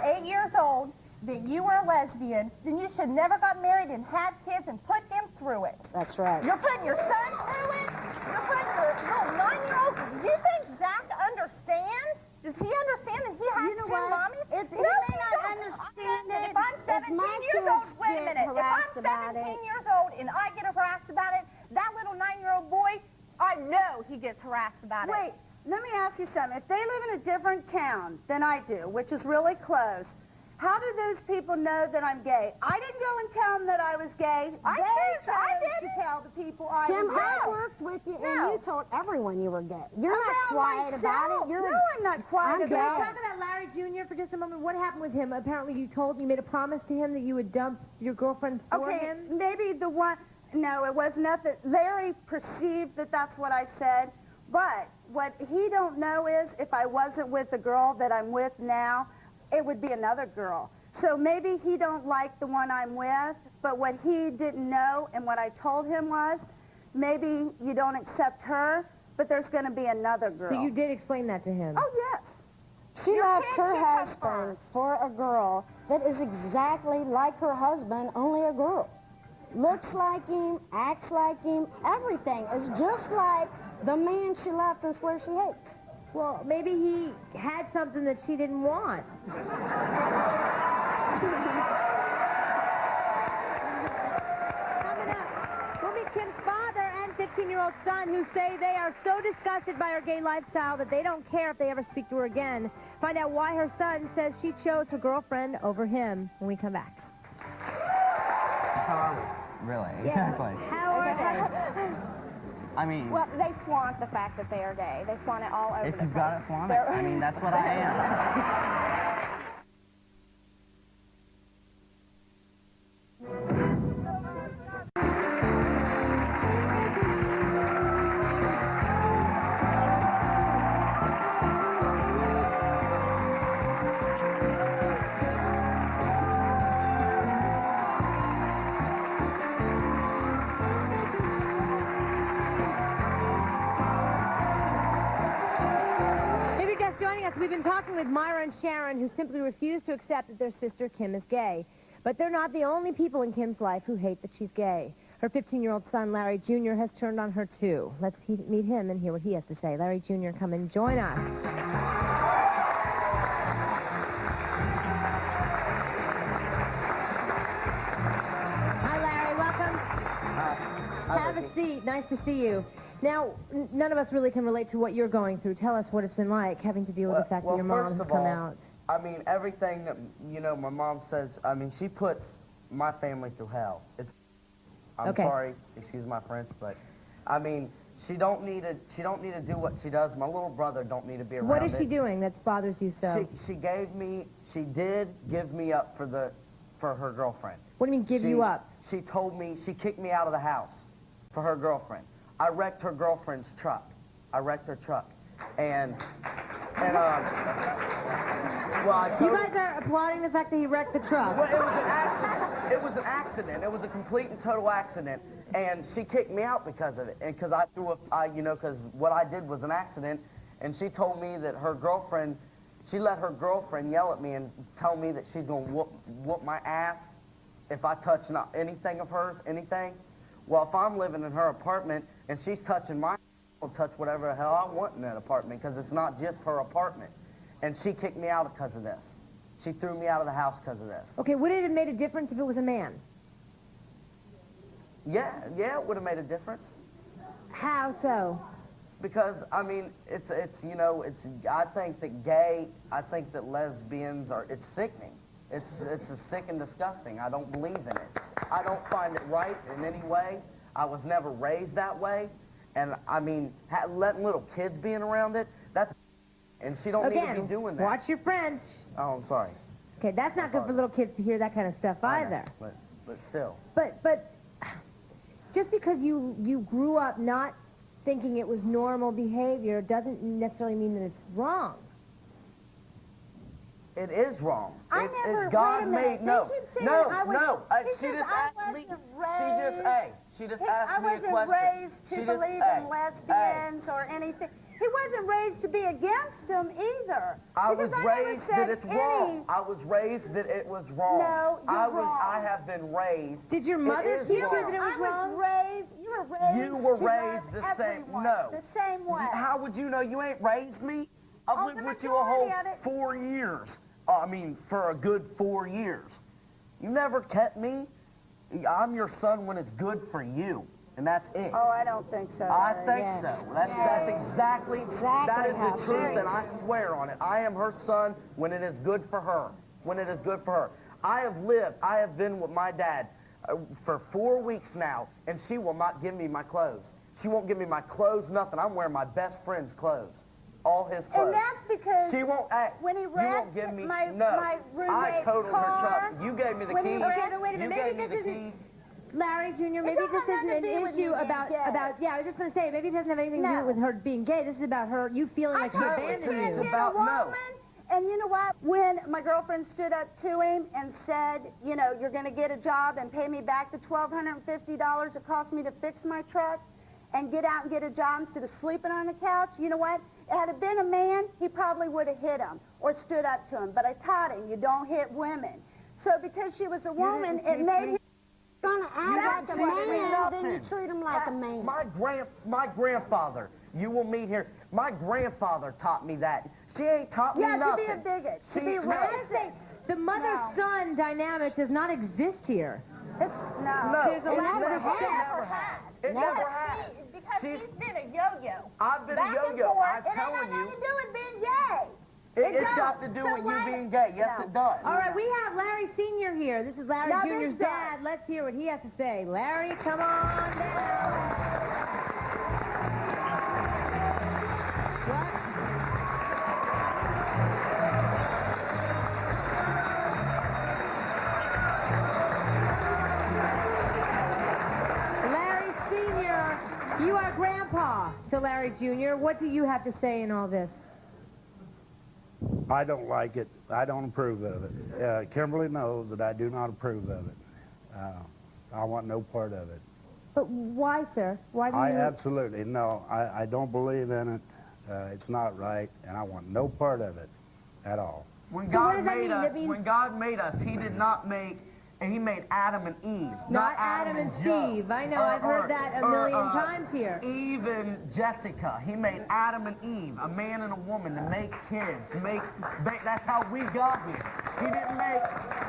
8 years old, that you were a lesbian, then you should never got married and had kids and put them through it. That's right. You're putting your son through it. You're putting your little 9-year-old. Do you think Zach understands? Does he understand that he has two mommies? He may not understand it. If I'm 17 years old, wait a minute. If I'm 17 years old and I get harassed about it, that little 9-year-old boy, I know he gets harassed about it. Wait, let me ask you something. If they live in a different town than I do, which is really close, how do those people know that I'm gay? I didn't go and tell them that I was gay. I chose didn't. to tell the people I Kim, was gay. I worked with you, and you told everyone you were gay. You're not Around quiet about myself. it. No, I'm not quiet I'm about gay. it. Talk about Larry Jr. for just a moment. What happened with him? Apparently you made a promise to him that you would dump your girlfriend for Okay, him? maybe the one, no, it was nothing. Larry perceived that that's what I said, but what he don't know is if I wasn't with the girl that I'm with now, it would be another girl. So maybe he don't like the one I'm with, but what he didn't know and what I told him was, maybe you don't accept her, but there's going to be another girl. So you did explain that to him? Oh, yes. She Your left kids her should come husband first. for a girl that is exactly like her husband, only a girl. Looks like him, acts like him, everything is just like the man she left and swears she hates. Well, maybe he had something that she didn't want. Coming up, we'll meet Kim's father and 15-year-old son who say they are so disgusted by her gay lifestyle that they don't care if they ever speak to her again. Find out why her son says she chose her girlfriend over him when we come back. How are we? Really? Exactly. How are they? I mean, Well, they flaunt the fact that they are gay. They flaunt it all over if the you've place. got it, flaunt it. I mean, that's what I am. If you're just joining us, we've been talking with Myra and Sharon, who simply refuse to accept that their sister Kim is gay. But they're not the only people in Kim's life who hate that she's gay. Her 15-year-old son, Larry Jr., has turned on her, too. Let's meet him and hear what he has to say. Larry Jr., come and join us. Hi, Larry. Welcome. Have a seat. Nice to see you. Now, none of us really can relate to what you're going through. Tell us what it's been like, having to deal with the fact that your mom has come out. I mean, everything that, you know, my mom says, I mean, she puts my family through hell. I'm sorry, excuse my French, but, I mean, she don't need to do what she does. My little brother don't need to be around What is she doing that bothers you so? She did give me up for her girlfriend. What do you mean, give you up? She told me, she kicked me out of the house for her girlfriend. I wrecked her girlfriend's truck. I wrecked her truck. And well, I told You guys are applauding the fact that he wrecked the truck. Well, it was an accident. It was an accident. It was a complete and total accident. And she kicked me out because of it. And because I threw you know, because what I did was an accident. And she told me that her girlfriend, she let her girlfriend yell at me and tell me that she's going to whoop my ass if I touch anything of hers, anything. Well, if I'm living in her apartment and she's touching my, I'll touch whatever the hell I want in that apartment because it's not just her apartment. And she kicked me out because of this. She threw me out of the house because of this. Okay, would it have made a difference if it was a man? Yeah, it would have made a difference. How so? Because, I mean, you know, I think that lesbians it's sickening. It's sick and disgusting. I don't believe in it. I don't find it right in any way. I was never raised that way. And, I mean, letting little kids being around it, that's... And she don't need to be doing that. Watch your French. Oh, I'm sorry. Okay, that's not good for little kids to hear that kind of stuff either. But still. But just because you grew up not thinking it was normal behavior doesn't necessarily mean that it's wrong. It is wrong. I It's never, God wait a minute. made, no. They keep saying I was, She because just I asked me. wasn't raised, She just asked me a I wasn't question. raised to She just- believe hey, in lesbians or anything. He wasn't raised to be against him either. I was Because never raised that said it's any- wrong. I was raised that it was wrong. No, you're wrong. I have been raised. Did your It mother is teach you wrong. that it was wrong? You were raised You were to raised love the same. everyone No. the same way. How would you know? You ain't raised me. I've Oh, lived the with you a whole majority of it. 4 years. I mean, for a good 4 years. You never kept me. I'm your son when it's good for you, and that's it. Oh, I don't think so. I Larry. think Yes. so. That's exactly that is how the it truth, is. and I swear on it. I am her son when it is good for her. When it is good for her. I have been with my dad for 4 weeks now, and she will not give me my clothes. She won't give me my clothes, nothing. I'm wearing my best friend's clothes. All his clothes. And that's because She won't act. when he you wrecked won't give me my I roommate's totaled car, her truck. You gave me the when he keys. wrecked- Okay, but wait a minute, You maybe gave me this the isn't... keys. Larry Jr., maybe doesn't this have isn't nothing an to do with issue you being about, gay. yeah, I was just going to say, maybe it doesn't have anything to do No. with her being gay. This is about her, you feeling like she No, abandoned it's you. about- a woman, no. and you know what? When my girlfriend stood up to him and said, you know, you're going to get a job and pay me back the $1,250 it cost me to fix my truck and get out and get a job instead of sleeping on the couch, you know what? Had it been a man, he probably would have hit him or stood up to him. But I taught him, you don't hit women. So because she was a woman, didn't it teach made me. him... Gonna act like a didn't teach me man, then you nothing. treat him like a man. My grandfather, you will meet here. My grandfather taught me that. She ain't taught me Yeah, to nothing. be a bigot, to She- be no. racist. The mother-son dynamic does not exist here. It's, no. No, There's a it lack never of has. respect. It never has. It never has. Because She's- he's been a yo-yo. I've been a Back and yo-yo. forth. I'm It ain't telling got you. nothing to do with being gay. It's got to do So with why- you being gay. Yes, No. it does. All right, we have Larry Sr. here. This is Larry Now, Jr.'s this guy. dad. Let's hear what he has to say. Larry, come on down. What? Larry Sr., you are grandpa to Larry Jr. What do you have to say in all this? I don't like it. I don't approve of it. Kimberly knows that I do not approve of it. I want no part of it. But why, sir? Why do you... I absolutely, no, I don't believe in it. It's not right, and I want no part of it at all. When So what God does that made mean? us, That means- when God made us, He did not make, and He made Adam and Eve. Not Adam and Joe. Steve. I know, I've heard that a million times here. Eve and Jessica. He made Adam and Eve, a man and a woman, to make kids. That's how we got here. He didn't make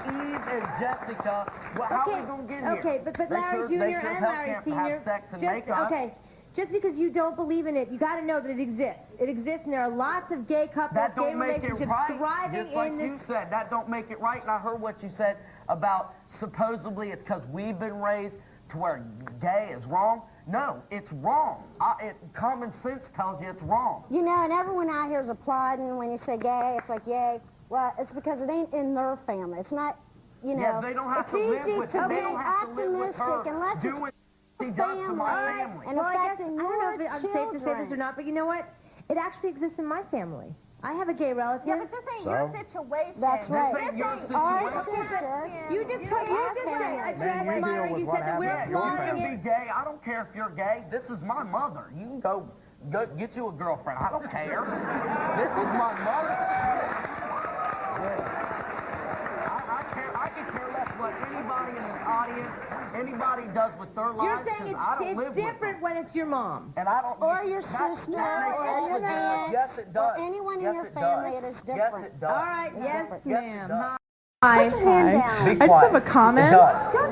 Eve and Jessica. Well, how are we going to get here? Okay, but They Larry sure- Jr. they sure and hell Larry can't Sr. have sex and make us. Okay, just because you don't believe in it, you got to know that it exists. It exists, and there are lots of gay couples, That gay don't make it relationships right. thriving Just like in you this. said, that don't make it right. And I heard what you said about supposedly it's because we've been raised to where gay is wrong. No, it's wrong. Common sense tells you it's wrong. You know, and everyone out here is applauding when you say gay. It's like, yay. Well, it's because it ain't in their family. It's not, you know. Yeah, they don't have it's to live easy with to her. be They don't have to live with her. optimistic and let Do what she does to my family. family. And Well, I guess, I affecting don't know if your I'm safe to say this or children. not, but you know what? It actually exists in my family. I have a gay relative. Yeah, but this ain't your situation. That's right. ain't your Our situation. sister. You just Our said, family. address you Myra, deal with you what said that we're happened to your You applauding can it. be gay. I don't care if you're gay. This is my mother. You can go get you a girlfriend. I don't care. This is my mother. I can care less what anybody in this audience, anybody does with their lives. You're saying 'cause I don't live it's with different them. when it's your mom. And I don't. Or your that sister, makes or all your the difference. aunt, Yes, it does. or anyone in Yes, your it family, does. it is Yes, different. it does. All right, yes, Yes, it ma'am. does. Hi. Hi. Hand Hi. down. Be I just have a quiet. comment. It does.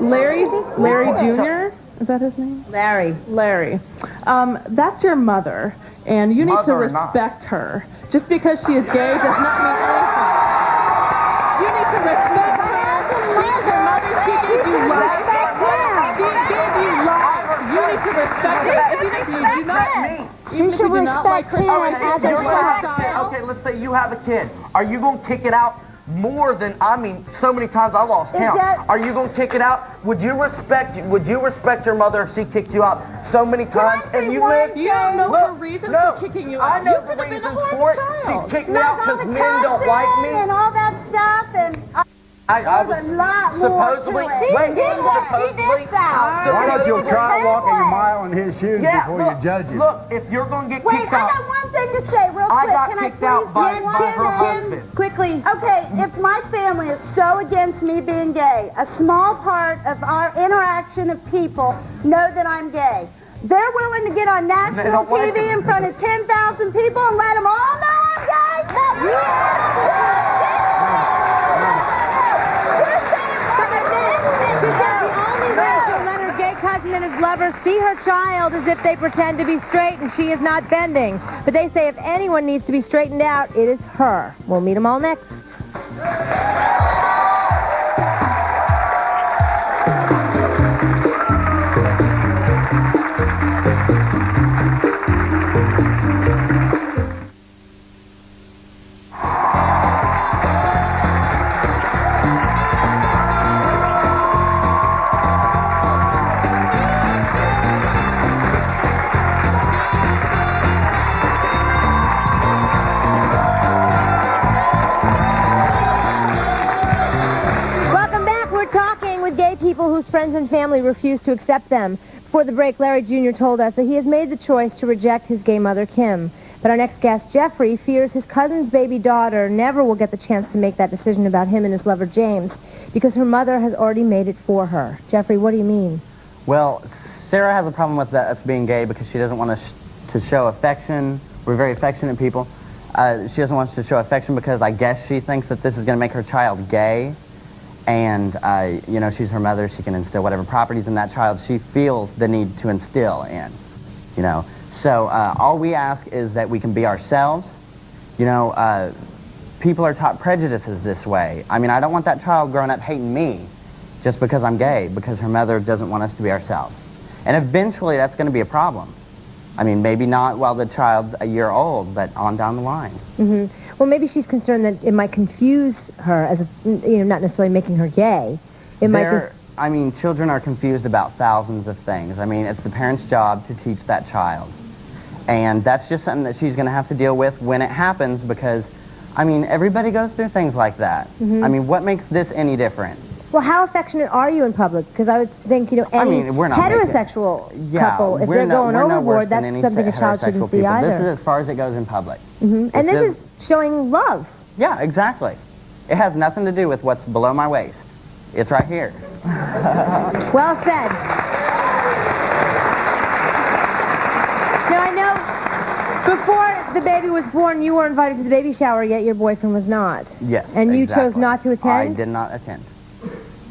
Larry Jr. Is that his name? Larry. Larry. That's your mother, and you need to Mother or not. respect her. Just because she is gay does not mean anything. You need to respect her. She's your mother. She gave you life. She gave you life. You need to respect her. Even if you do not, even if you should do not like her, respect him as a You're gonna have- lifestyle. Okay, let's say you have a kid. Are you going to kick it out more than, I mean, so many times I lost count. that- Are you going to kick it out? Would you respect your mother if she kicked you out so many times and you lived? You don't know Look, her reasons no, for kicking you I out. know You the could have been a reasons horrible for it. child. She kicked me out because men don't like me. And all that stuff, and I there's a lot more supposedly, to it. wait, supposedly, Why don't you try walking a mile in his shoes yeah, before look, you judge him? Look, if you're going to get Wait, kicked I out, got one thing thing to say real quick. I got Can kicked I out by please her husband. Quickly. Okay, if my family is so against me being gay, a small part of our interaction of people know that I'm gay. They're willing to get on national TV in front of 10,000 people and let them all know I'm gay? She said the only way she'll let her gay cousin and his lover see her child is if they pretend to be straight and she is not bending. But they say if anyone needs to be straightened out, it is her. We'll meet them all next. Whose friends and family refuse to accept them. Before the break, Larry Jr. told us that he has made the choice to reject his gay mother, Kim. But our next guest, Jeffrey, fears his cousin's baby daughter never will get the chance to make that decision about him and his lover, James, because her mother has already made it for her. Jeffrey, what do you mean? Well, Sarah has a problem with us being gay because she doesn't want us to show affection. We're very affectionate people. She doesn't want us to show affection because I guess she thinks that this is going to make her child gay. And, you know, she's her mother. She can instill whatever properties in that child she feels the need to instill in, you know. So all we ask is that we can be ourselves. You know, people are taught prejudices this way. I mean, I don't want that child growing up hating me just because I'm gay, because her mother doesn't want us to be ourselves. And eventually that's going to be a problem. I mean, maybe not while the child's a year old, but on down the line. Mm-hmm. Well, maybe she's concerned that it might confuse her as, you know, not necessarily making her gay. I mean, children are confused about thousands of things. I mean, it's the parent's job to teach that child. And that's just something that she's going to have to deal with when it happens because, I mean, everybody goes through things like that. Mm-hmm. I mean, what makes this any different? Well, how affectionate are you in public? Because I would think, you know, any heterosexual couple, if they're going overboard, that's something a child shouldn't see either. This is as far as it goes in public. Mm-hmm. And this is showing love. Yeah, exactly. It has nothing to do with what's below my waist. It's right here. Well said. Now, I know before the baby was born, you were invited to the baby shower, yet your boyfriend was not. Yes, and you chose not to attend? I did not attend.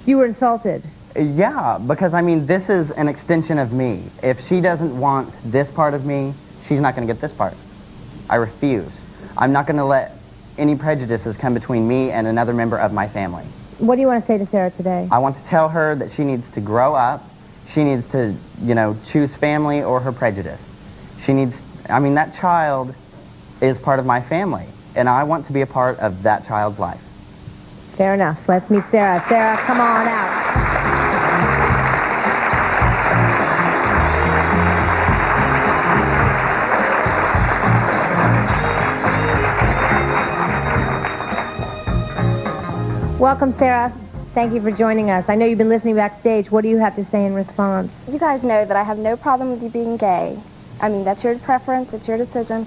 You were insulted. Yeah, because, I mean, this is an extension of me. If she doesn't want this part of me, she's not going to get this part. I refuse. I'm not going to let any prejudices come between me and another member of my family. What do you want to say to Sarah today? I want to tell her that she needs to grow up. She needs to, you know, choose family or her prejudice. She needs, I mean, that child is part of my family, and I want to be a part of that child's life. Fair enough. Let's meet Sarah. Sarah, come on out. Welcome, Sarah. Thank you for joining us. I know you've been listening backstage. What do you have to say in response? You guys know that I have no problem with you being gay. I mean, that's your preference, it's your decision.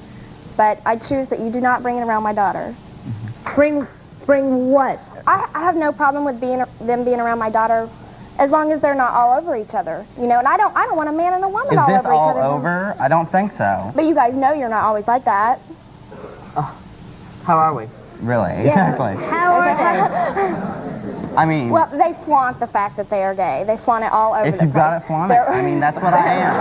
But I choose that you do not bring it around my daughter. Bring what? I have no problem with them being around my daughter as long as they're not all over each other. You know, and I don't want a man and a woman all over each other. Is this all over? I don't think so. But you guys know you're not always like that. How are we? Really? Yeah. Exactly. How are they? I mean... Well, they flaunt the fact that they are gay. They flaunt it all over the place. If you've got it, flaunt it. I mean, that's what I am.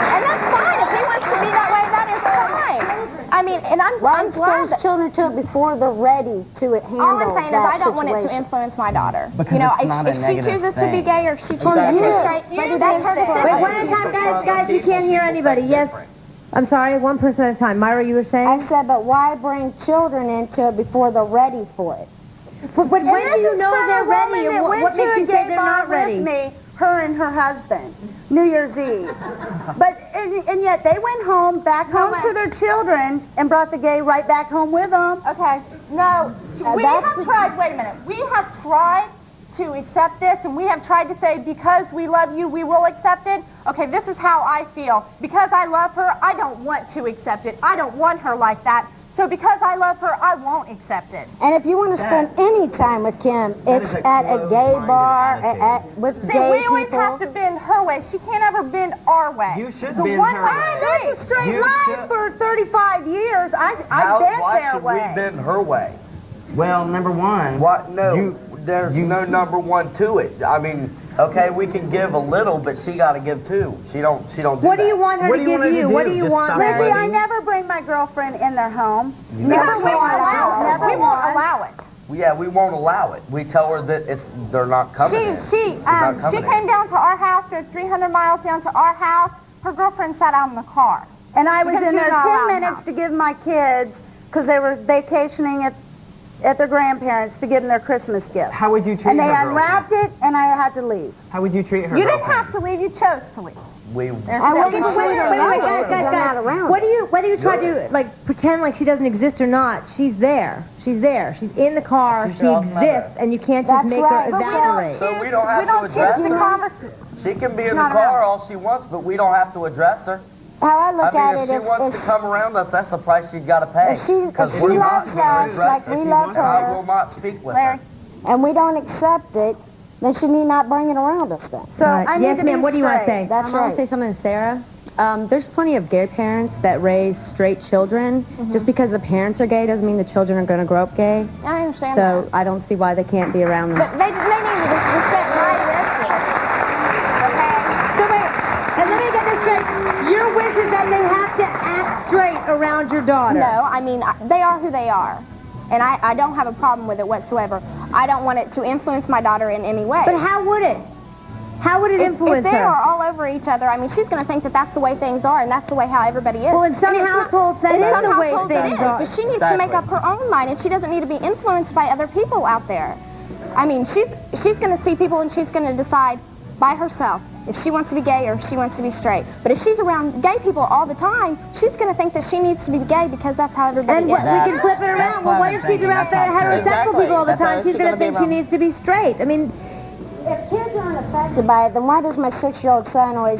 And that's fine. If he wants to be that way, that is fine. I mean, and I'm glad that... children to it before they're ready to handle All I'm saying is I don't want it to situation. influence my daughter. Because you know, it's not a if she negative chooses to be thing. gay or if she chooses to be straight, that's her decision. Wait, one at a time, guys, you can't hear anybody. Yes. I'm sorry, one person at a time. Myra, you were saying? I said, but why bring children into it before they're ready for it? But when do you know they're ready? And what makes you say they're not ready? With me, her and her husband, New Year's Eve. But, and yet they went home, back home to their children, and brought the gay right back home with them. Okay, no, we have tried, wait a minute, we have tried to accept this, and we have tried to say, because we love you, we will accept it. Okay, this is how I feel. Because I love her, I don't want to accept it. I don't want her like that. So because I love her, I won't accept it. And if you want to spend any time with Kim, it's at a gay bar, with See, gay we always people. have to bend her way. She can't ever bend our way. You should So bend one her way. way. That's a straight You line should- for 35 years. I How, bent why their should way. we bend her way? Well, number one, What? No, there's no number one to it. I mean, okay, we can give a little, but she got to give too. She don't do What that. do you want her What to do you give want her to you? do? What do you Just want, stop Lizzie, Larry? I never bring my girlfriend in their home. Because we won't allow it. Never We won't once. allow it. Yeah, we won't allow it. We tell her that they're not coming in. She came down to our house. Drove 300 miles down to our house. Her girlfriend sat out in the car. And I was Because in you're there not 10 allowed minutes now. to give my kids, because they were vacationing at their grandparents, to give them their Christmas gift. how would you treat And they her unwrapped it, and I had to leave. How would you treat her You didn't girlfriend? have to leave. You chose to leave. We I Wait, wouldn't wait, treat her wait, right guys, because I'm not around. Whether you try to like pretend like she doesn't exist or not, she's there. She's there. She's in the car. She's She your exists, mother. and you can't just That's make right. her But we evaporate. So we don't have We don't to address choose the her. conversation. She can be in the not car around. all she wants, but we don't have to address her. How I look I at mean, it if she wants is, to come around us, that's the price she's got to pay. if she Because loves we're not us going to address like her. we love And I her, will not speak with Larry. her. and we don't accept it, then she need not bring it around us then. So All right. I need Yes, to be ma'am. What do you want to straight. say? That's I want right. to say something to Sarah. There's plenty of gay parents that raise straight children. Just because the parents are gay doesn't mean the children are going to grow up gay. I understand So I don't see why they can't be around them. that. But they need to just respect my wishes. Okay? So wait, and let me get this straight. Your wish is that they have to act straight around your daughter. No, I mean, they are who they are. And I don't have a problem with it whatsoever. I don't want it to influence my daughter in any way. But how would it? How would it influence if they her? are all over each other, I mean, she's going to think that that's the way things are, and that's the way how everybody is. Well, in some And it's not- households, that in is some the way households it things is, are. But she needs to make up her own mind, and she doesn't need to be influenced by other people out there. I mean, she's going to see people, and she's going to decide by herself if she wants to be gay or if she wants to be straight. But if she's around gay people all the time, she's going to think that she needs to be gay because that's how everybody And is. we can flip it around. Well, what if she's around heterosexual people all the time? She's going to think she needs to be straight. I mean, If kids aren't affected by it, then why does my 6-year-old son always,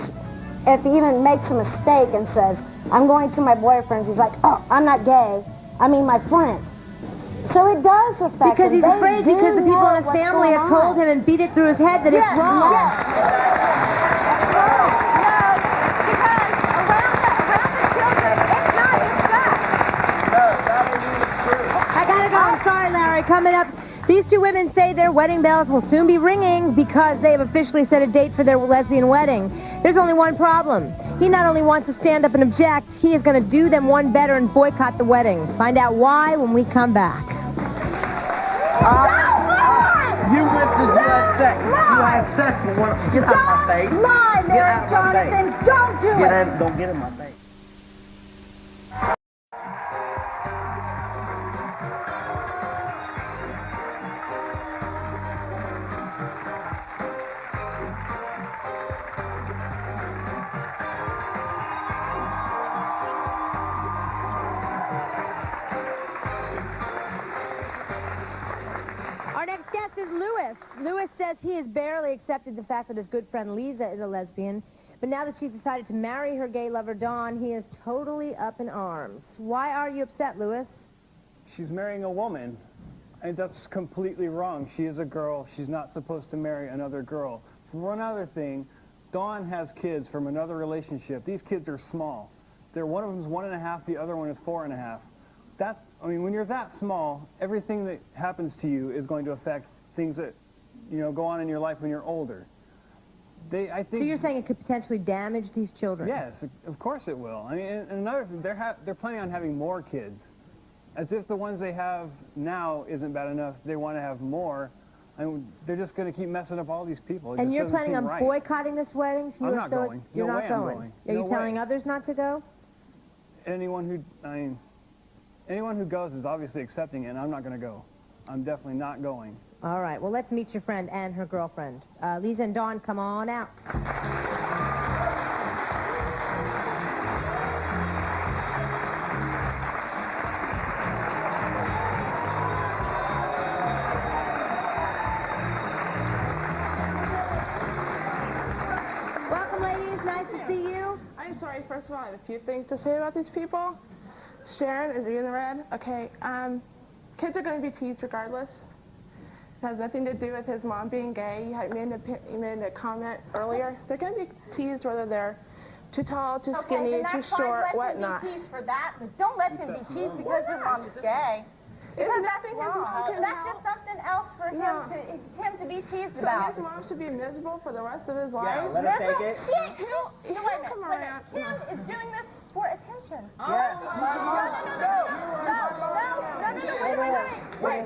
if he even makes a mistake and says, I'm going to my boyfriend's, he's like, oh, I'm not gay, I mean my friend. So it does affect because him. he's They afraid do because the people know in his what's family going have told on. him and beat it through his head that it's wrong. I gotta go. I'm sorry, Larry. Coming up, these two women say their wedding bells will soon be ringing because they have officially set a date for their lesbian wedding. There's only one problem. He not only wants to stand up and object, he is going to do them one better and boycott the wedding. Find out why when we come back. You went to just sex. You had sex with one. Get out of my face. Lie, Get Larry out of my face. Jonathan. Don't do Get it. out, don't get in my face. Our next guest is Lewis. Lewis says he has barely accepted the fact that his good friend Lisa is a lesbian, but now that she's decided to marry her gay lover Don, he is totally up in arms. Why are you upset, Lewis? She's marrying a woman, and that's completely wrong. She is a girl. She's not supposed to marry another girl. For one other thing, Dawn has kids from another relationship. These kids are small. One of them is 1.5, the other one is 4.5. I mean, when you're that small, everything that happens to you is going to affect things that, go on in your life when you're older. I think. So you're saying it could potentially damage these children? Yes, of course it will. I mean, and another thing, they're planning on having more kids. As if the ones they have now isn't bad enough, they want to have more. And they're just going to keep messing up all these people. It And just you're doesn't planning seem on right. boycotting this wedding? So I'm not going. You're No not way I'm going. going. Are you No telling way. others not to go? Anyone who goes is obviously accepting it, and I'm not going to go. I'm definitely not going. All right. Well, let's meet your friend and her girlfriend. Lisa and Dawn, come on out. Okay, sorry. First of all, I have a few things to say about these people. Sharon, is you in the red? Okay, kids are going to be teased regardless. It has nothing to do with his mom being gay. You made a comment earlier. They're going to be teased whether they're too tall, too skinny, too short, whatnot. Let him be teased for that, but don't let him be teased because their mom's gay. Because that's wrong. That's just something else for him to be teased about. So his mom should be miserable for the rest of his life? Yeah, let her take it. Wait a minute. Tim is doing this for attention. Yes. Wait.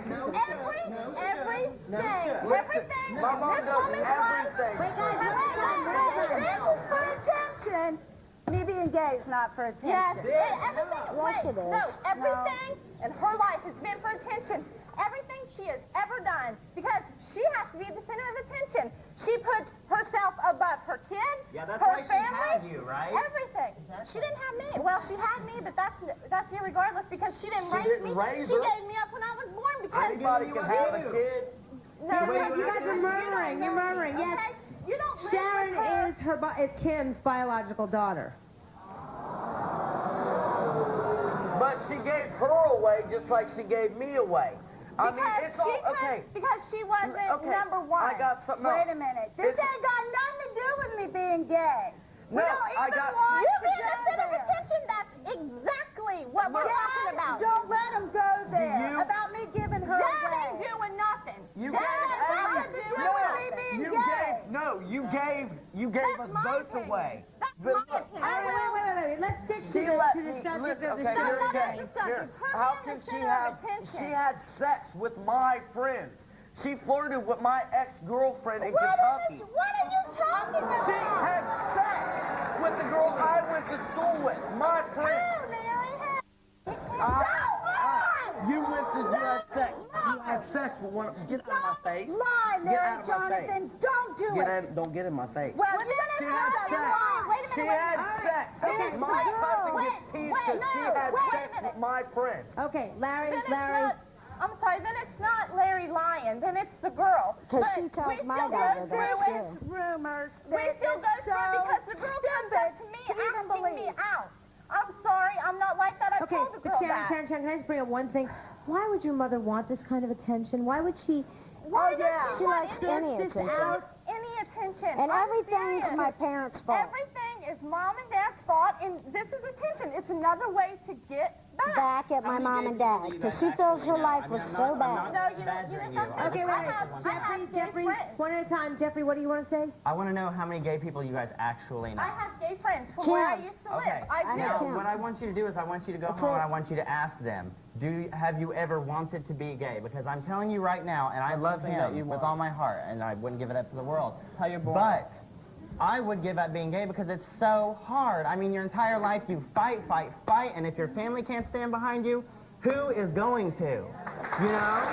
Everything. My mom does everything. This is for attention. Me being gay is not for attention. Yes, everything in her life has been for attention. Everything she has ever done, because she has to be the center of attention. She puts herself above her kids, her family, you, right? everything. She didn't have me. Well, she had me, but that's irregardless because she didn't raise me. Raise She her. gave me up when I was born because Anybody can have a kid. No, You guys are murmuring. You're murmuring. Yes. Okay? You don't live Sharon with her. is Kim's biological daughter. But she gave her away just like she gave me away. I mean, Because it's all okay. Because she wasn't number one. I got something else. Wait a minute. This ain't got nothing to do with me being gay. No, I got. You being the center of attention, that's exactly what we're talking about. Don't let him go there. you- About me giving her That away. ain't doing nothing. You That gave has nothing to do with me being gay. you gave That's us my both opinion. away. That's But my look, opinion. Wait. Let's stick She to let the me- subject listen, of the okay, show here it today. is. Here. Her How being can the she center have? of attention. She had sex with my friends. She flirted with my ex-girlfriend in Kentucky. What are you talking about? She had sex with the girl I went to school with, my friend. You had sex. You had sex with one. Get out of my face. Lie, Get Larry out of my face. Jonathan. Don't do it. Don't get in my face. Well, She had sex. She had sex. Okay, My cousin wait, gets teased because she had sex with my friend. Okay, Larry. I'm sorry, then it's not Larry lying, then it's the girl. Because But she tells we my still daughter go that through too. it. Rumors. We still go through it because the girl comes up to me asking me out. I'm sorry, I'm not like that. I Okay, told the but girl Sharon, that. Sharon, can I just bring up one thing? Why would your mother want this kind of attention? Why would she? Why does yeah. she She want likes any any of this attention. out? Any attention. And I'm everything's serious. my parents' fault. Everything is mom and dad's fault, and this is attention. It's another way to get Back at my mom and dad. Because she feels her life was so bad. No, you know something? Okay, wait. Jeffrey, one at a time. Jeffrey, what do you want to say? I want to know how many gay people you guys actually know. I have gay friends from where I used to live. Okay. I do. Now, what I want you to do is I want you to go home and I want you to ask them, have you ever wanted to be gay? Because I'm telling you right now, and I love him with all my heart, and I wouldn't give it up for the world. But I would give up being gay because it's so hard. I mean, your entire life you fight, and if your family can't stand behind you, who is going to? You know?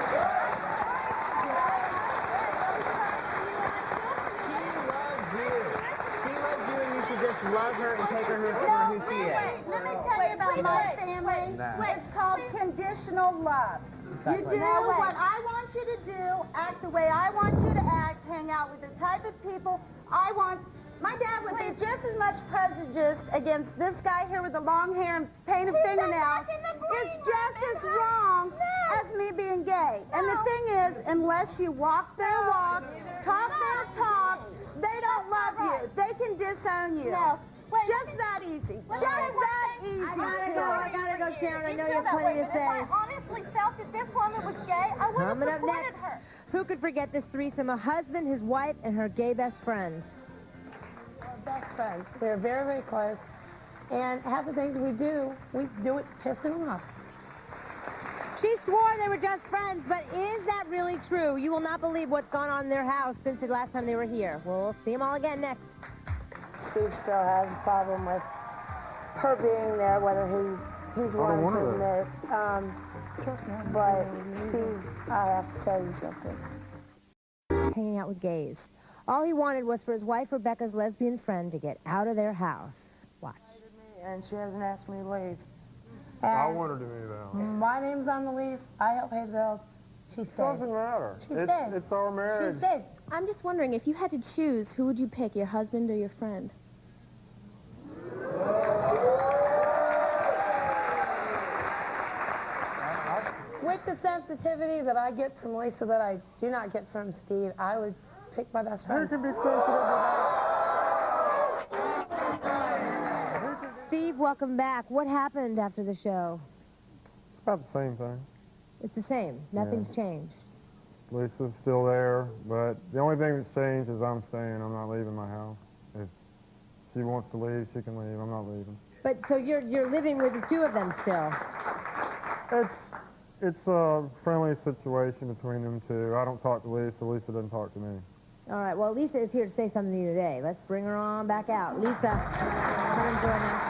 She loves you, and you should just love her and take her for who she is. Let me tell you about my family. It's called conditional love. You do what I want you to do, act the way I want you to act, hang out with the type of people I want. My dad would be just as much prejudiced against this guy here with the long hair and painted fingernails. It's just as wrong as me being gay. And the thing is, unless you walk their walk, talk their talk, they don't love you. They can disown you. Just that easy. Just that easy. I gotta go, Sharon. I know you have plenty to say. If I honestly felt that this woman was gay, I would have Coming up supported next, her. who could forget this threesome? A husband, his wife, and her gay best friend. Best friends. They're very, very close. And half the things we do it to piss them off. She swore they were just friends, but is that really true? You will not believe what's gone on in their house since the last time they were here. We'll see them all again next. Steve still has a problem with her being there, whether he's willing to admit. But Steve, I have to tell you something. Hanging out with gays. All he wanted was for his wife Rebecca's lesbian friend to get out of their house. Watch. And she hasn't asked me to leave. I want her to move out. My name's on the lease. I help pay the bills. She stayed. Doesn't matter. She stayed. It's our marriage. She stayed. I'm just wondering, if you had to choose, who would you pick, your husband or your friend? the sensitivity that I get from Lisa that I do not get from Steve, I would pick my best friend. Who can be sensitive Steve, welcome back. What happened after the show? It's about the same thing. It's the same. Nothing's changed. Lisa's still there, but the only thing that's changed is I'm staying. I'm not leaving my house. If she wants to leave, she can leave. I'm not leaving. But so you're living with the two of them still? It's a friendly situation between them two. I don't talk to Lisa. Lisa doesn't talk to me. All right. Well, Lisa is here to say something to you today. Let's bring her on back out. Lisa, come and join us.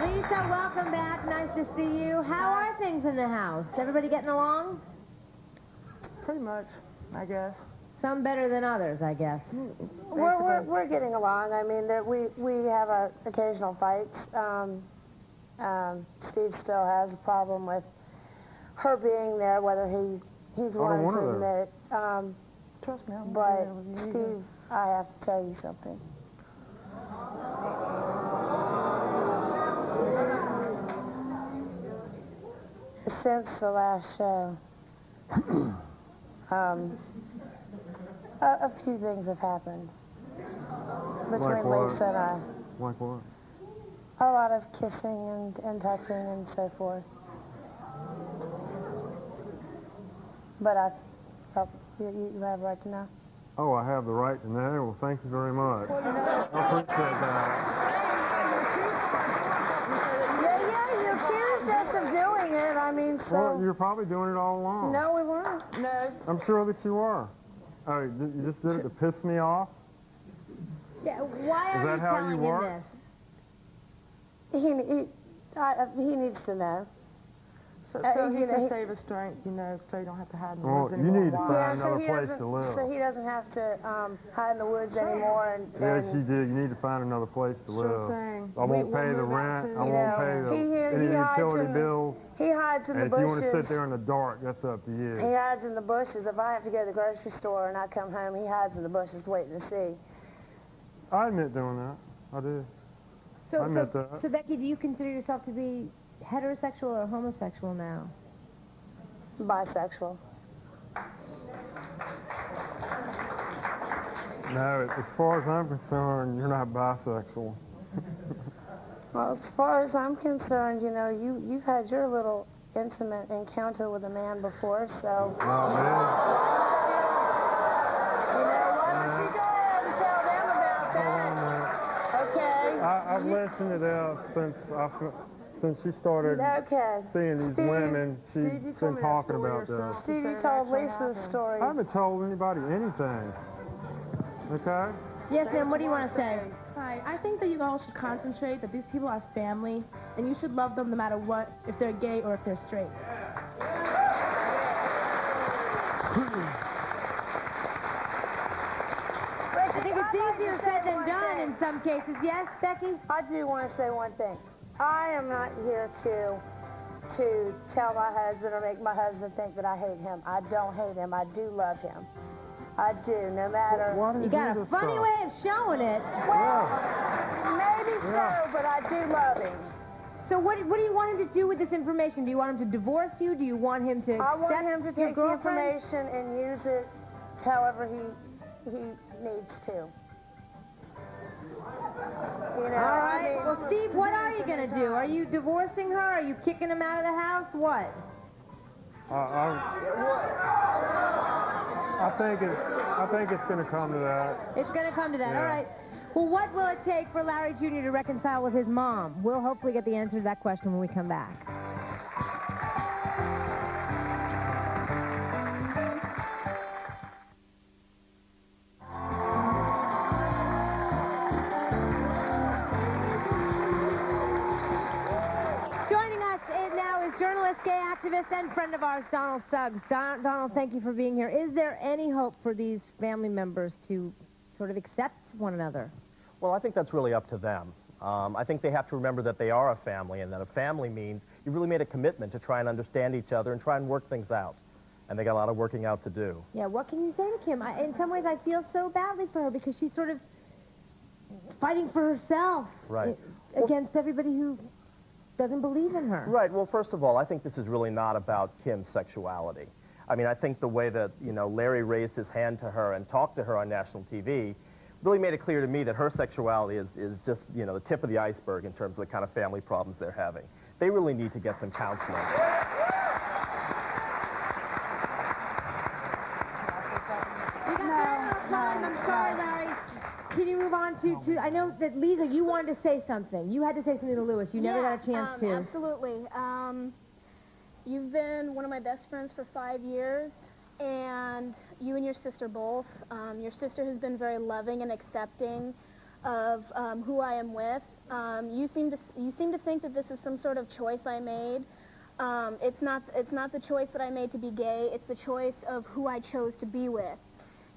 Lisa, welcome back. Nice to see you. How are things in the house? Everybody getting along? Pretty much, I guess. Some better than others, I guess. We're getting along. I mean, we have occasional fights. Steve still has a problem with her being there, whether he's willing to admit. Trust me, but Steve, I have to tell you something. Since the last show, a few things have happened between Lisa and I. Like what? A lot of kissing and touching and so forth. But I felt you have a right to know. Oh, I have the right to know? Well, thank you very much. I appreciate that. Yeah, you accused us of doing it. I mean, so... Well, you're probably doing it all along. No, we weren't. No. I'm sure that you are. Oh, you just did it to piss me off? Yeah, why are you telling him this? He needs to know. So he can save his strength, you know, so you don't have to hide in the woods you anymore. need to find another place to live. So he doesn't have to hide in the woods anymore. Yes, you do. You need to find another place to live. I won't pay the rent. I won't pay any utility bills. He hides in the bushes. And if you want to sit there in the dark, that's up to you. He hides in the bushes. If I have to go to the grocery store and I come home, he hides in the bushes waiting to see. I admit doing that. I do. I admit that. So, Becky, do you consider yourself to be heterosexual or homosexual now? Bisexual. No, as far as I'm concerned, you're not bisexual. Well, as far as I'm concerned, you know, you've had your little intimate encounter with a man before, so... Not me. You know, why don't you go ahead and tell them about that? Okay. I've listened to this since she started seeing these women. She's been talking about this. Steve, you told Lisa's story. I haven't told anybody anything. Okay? Yes, ma'am. What do you want to say? Hi. I think that you all should concentrate that these people are family, and you should love them no matter what, if they're gay or if they're straight. I think it's easier said than done in some cases. Yes, Becky? I do want to say one thing. I am not here to tell my husband or make my husband think that I hate him. I don't hate him. I do love him. I do, no matter... You got a funny way of showing it. Well, maybe so, but I do love him. So what do you want him to do with this information? Do you want him to divorce you? Do you want him to accept I want him to take the girlfriend? information and use it however he needs to. You know, all right. Well, Steve, what are you going to do? Are you divorcing her? Are you kicking him out of the house? What? I think it's going to come to that. It's going to come to that. Yeah. All right. Well, what will it take for Larry Jr. to reconcile with his mom? We'll hopefully get the answer to that question when we come back. Joining us now is journalist, gay activist, and friend of ours, Donald Suggs. Donald, thank you for being here. Is there any hope for these family members to sort of accept one another? Well, I think that's really up to them. I think they have to remember that they are a family, and that a family means you really made a commitment to try and understand each other and try and work things out. And they got a lot of working out to do. Yeah, what can you say to Kim? In some ways, I feel so badly for her because she's sort of fighting for herself Right. against everybody who doesn't believe in her. Right. Well, first of all, I think this is really not about Kim's sexuality. I mean, I think the way that, Larry raised his hand to her and talked to her on national TV really made it clear to me that her sexuality is just, the tip of the iceberg in terms of the kind of family problems they're having. They really need to get some counseling. I'm sorry, Larry. Can you move on to I know that, Lisa, you wanted to say something. You had to say something to Lewis. You never got a chance to. Absolutely. You've been one of my best friends for 5 years, and you and your sister both. Your sister has been very loving and accepting of who I am with. You seem to think that this is some sort of choice I made. It's not the choice that I made to be gay. It's the choice of who I chose to be with.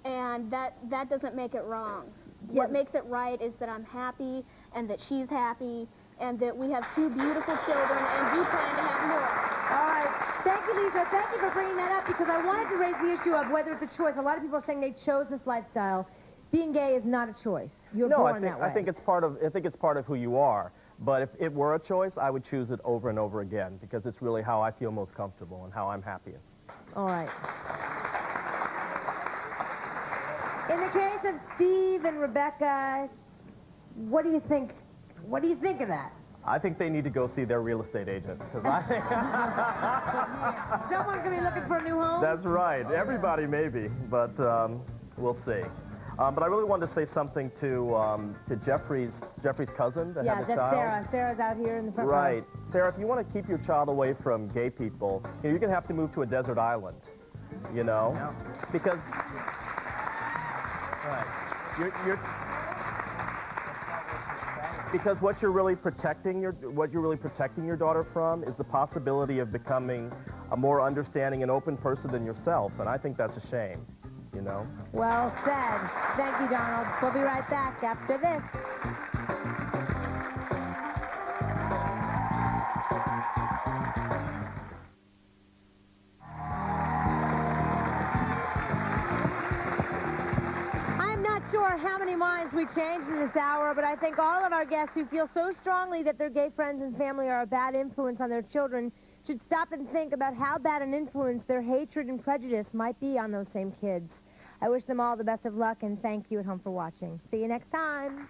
And that doesn't make it wrong. Yeah. What makes it right is that I'm happy and that she's happy and that we have 2 beautiful children and do plan to have more. All right. Thank you, Lisa. Thank you for bringing that up because I wanted to raise the issue of whether it's a choice. A lot of people are saying they chose this lifestyle. Being gay is not a choice. You're born that way. I think it's part of who you are. But if it were a choice, I would choose it over and over again because it's really how I feel most comfortable and how I'm happiest. All right. In the case of Steve and Rebecca, what do you think? What do you think of that? I think they need to go see their real estate agent because I think someone's gonna be looking for a new home. That's right. Everybody maybe, but we'll see. But I really wanted to say something to Jeffrey's cousin that had the child. Sarah. Sarah's out here in the front row. Right. Sarah, if you want to keep your child away from gay people, you're going to have to move to a desert island, because because what you're really protecting your daughter from is the possibility of becoming a more understanding and open person than yourself, and I think that's a shame. Well said. Thank you, Donald. We'll be right back after this. I'm not sure how many minds we changed in this hour, but I think all of our guests who feel so strongly that their gay friends and family are a bad influence on their children should stop and think about how bad an influence their hatred and prejudice might be on those same kids. I wish them all the best of luck, and thank you at home for watching. See you next time.